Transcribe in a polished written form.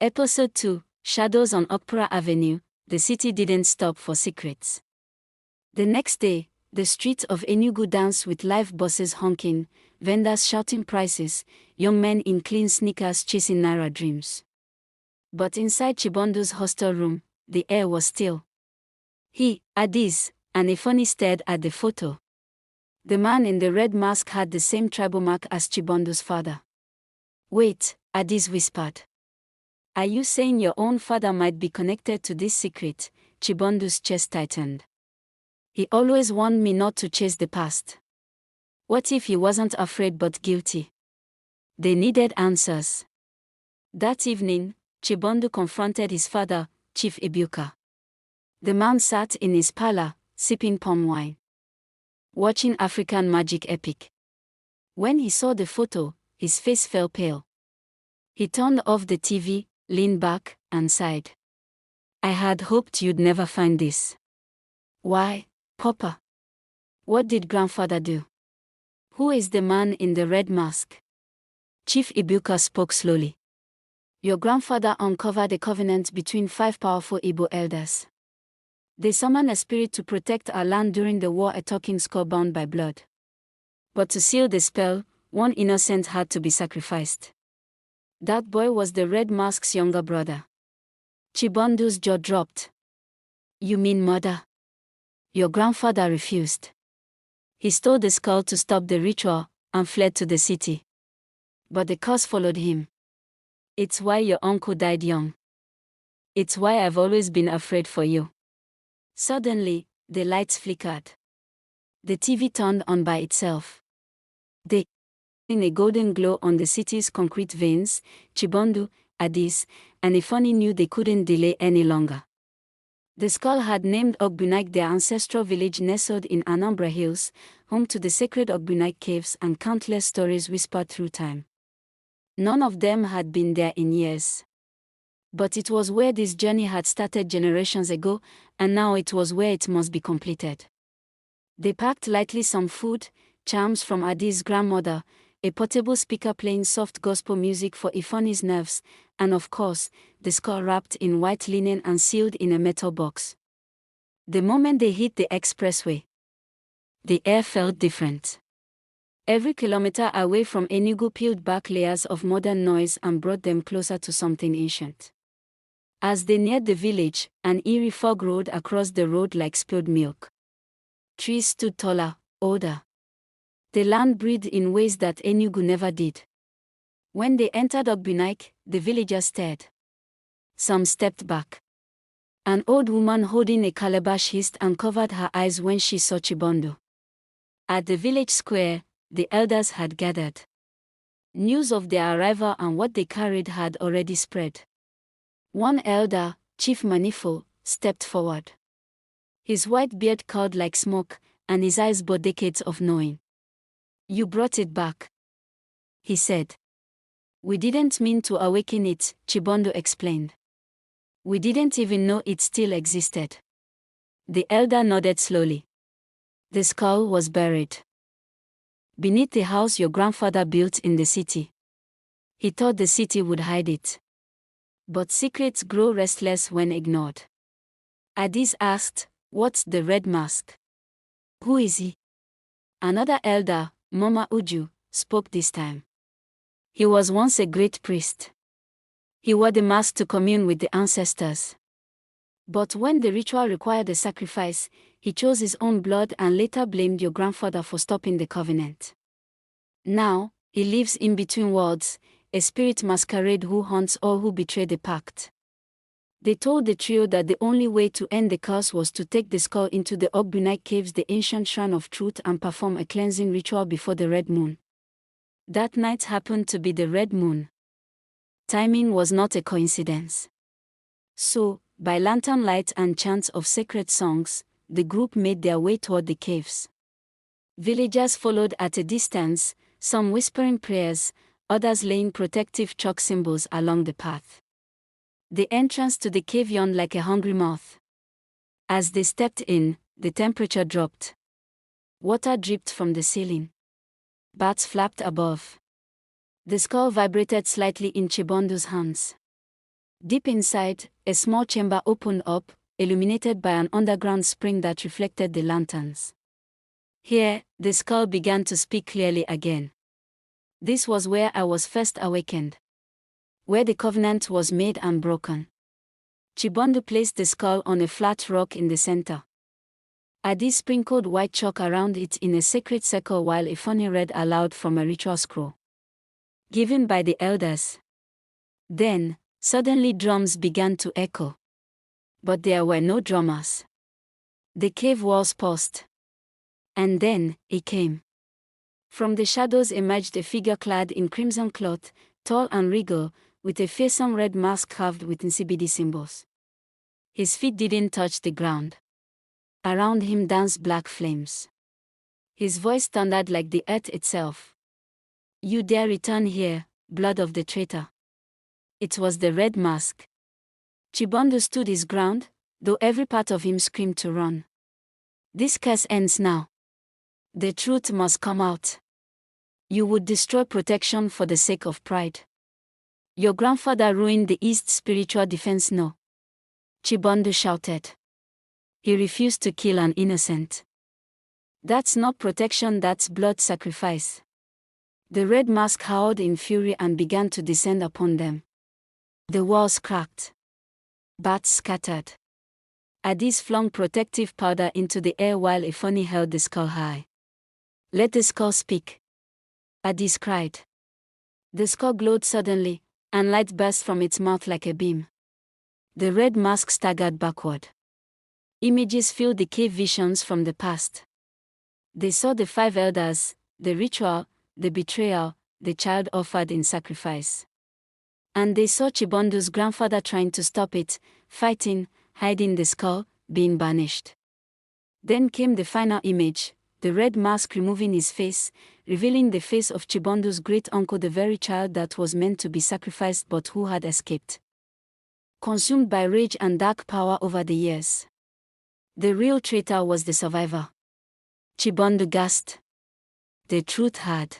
Episode 2, Shadows on Okpara Avenue. The city didn't stop for secrets. The next day, the streets of Enugu danced with live buses honking, vendors shouting prices, young men in clean sneakers chasing Naira dreams. But inside Chibundu's hostel room, the air was still. He, Addis, and Ifeanyi stared at the photo. The man in the red mask had the same tribal mark as Chibundu's father. Wait, Addis whispered. Are you saying your own father might be connected to this secret? Chibundu's chest tightened. He always warned me not to chase the past. What if he wasn't afraid but guilty? They needed answers. That evening, Chibundu confronted his father, Chief Ibuka. The man sat in his parlor, sipping palm wine, watching African magic epic. When he saw the photo, his face fell pale. He turned off the TV, leaned back, and sighed. I had hoped you'd never find this. Why, Papa? What did grandfather do? Who is the man in the red mask? Chief Ibuka spoke slowly. Your grandfather uncovered a covenant between 5 powerful Igbo elders. They summoned a spirit to protect our land during the war, a talking skull bound by blood. But to seal the spell, one innocent had to be sacrificed. That boy was the red mask's younger brother. Chibundu's jaw dropped. You mean murder? Your grandfather refused. He stole the skull to stop the ritual and fled to the city. But the curse followed him. It's why your uncle died young. It's why I've always been afraid for you. Suddenly, the lights flickered. The TV turned on by itself. In a golden glow on the city's concrete veins, Chibundu, Addis, and Ifeanyi knew they couldn't delay any longer. The skull had named Ogbunike, their ancestral village nestled in Anambra Hills, home to the sacred Ogbunike Caves and countless stories whispered through time. None of them had been there in years. But it was where this journey had started generations ago, and now it was where it must be completed. They packed lightly some food, charms from Addis' grandmother, a portable speaker playing soft gospel music for Ifeanyi's nerves, and of course, the skull wrapped in white linen and sealed in a metal box. The moment they hit the expressway, the air felt different. Every kilometer away from Enugu peeled back layers of modern noise and brought them closer to something ancient. As they neared the village, an eerie fog rolled across the road like spilled milk. Trees stood taller, older. The land breathed in ways that Enugu never did. When they entered Ogbunike, the villagers stared. Some stepped back. An old woman holding a calabash hissed and covered her eyes when she saw Chibundu. At the village square, the elders had gathered. News of their arrival and what they carried had already spread. One elder, Chief Manifo, stepped forward. His white beard curled like smoke, and his eyes bore decades of knowing. You brought it back, he said. We didn't mean to awaken it, Chibundu explained. We didn't even know it still existed. The elder nodded slowly. The skull was buried beneath the house your grandfather built in the city. He thought the city would hide it. But secrets grow restless when ignored. Addis asked, What's the red mask? Who is he? Another elder, Mama Uju, spoke this time. He was once a great priest. He wore the mask to commune with the ancestors. But when the ritual required a sacrifice, he chose his own blood and later blamed your grandfather for stopping the covenant. Now, he lives in between worlds, a spirit masquerade who haunts all who betray the pact. They told the trio that the only way to end the curse was to take the skull into the Ogbunike Caves, the ancient shrine of truth, and perform a cleansing ritual before the red moon. That night happened to be the red moon. Timing was not a coincidence. So, by lantern light and chants of sacred songs, the group made their way toward the caves. Villagers followed at a distance, some whispering prayers, others laying protective chalk symbols along the path. The entrance to the cave yawned like a hungry mouth. As they stepped in, the temperature dropped. Water dripped from the ceiling. Bats flapped above. The skull vibrated slightly in Chibundu's hands. Deep inside, a small chamber opened up, illuminated by an underground spring that reflected the lanterns. Here, the skull began to speak clearly again. This was where I was first awakened. Where the covenant was made and broken. Chibundu placed the skull on a flat rock in the center. Adi sprinkled white chalk around it in a sacred circle while Ifeanyi read aloud from a ritual scroll given by the elders. Then, suddenly drums began to echo. But there were no drummers. The cave walls paused. And then, it came. From the shadows emerged a figure clad in crimson cloth, tall and regal, with a fearsome red mask carved with Nsibidi symbols. His feet didn't touch the ground. Around him danced black flames. His voice thundered like the earth itself. You dare return here, blood of the traitor. It was the red mask. Chibundu stood his ground, though every part of him screamed to run. This curse ends now. The truth must come out. You would destroy protection for the sake of pride. Your grandfather ruined the East's spiritual defense. No. Chibundu shouted. He refused to kill an innocent. That's not protection, that's blood sacrifice. The red mask howled in fury and began to descend upon them. The walls cracked. Bats scattered. Adis flung protective powder into the air while Ifeanyi held the skull high. Let the skull speak. Adis cried. The skull glowed suddenly, and light burst from its mouth like a beam. The red mask staggered backward. Images filled the cave, visions from the past. They saw the 5 elders, the ritual, the betrayal, the child offered in sacrifice. And they saw Chibundu's grandfather trying to stop it, fighting, hiding the skull, being banished. Then came the final image, the red mask removing his face, revealing the face of Chibundu's great-uncle, the very child that was meant to be sacrificed but who had escaped. Consumed by rage and dark power over the years. The real traitor was the survivor. Chibundu gasped. The truth had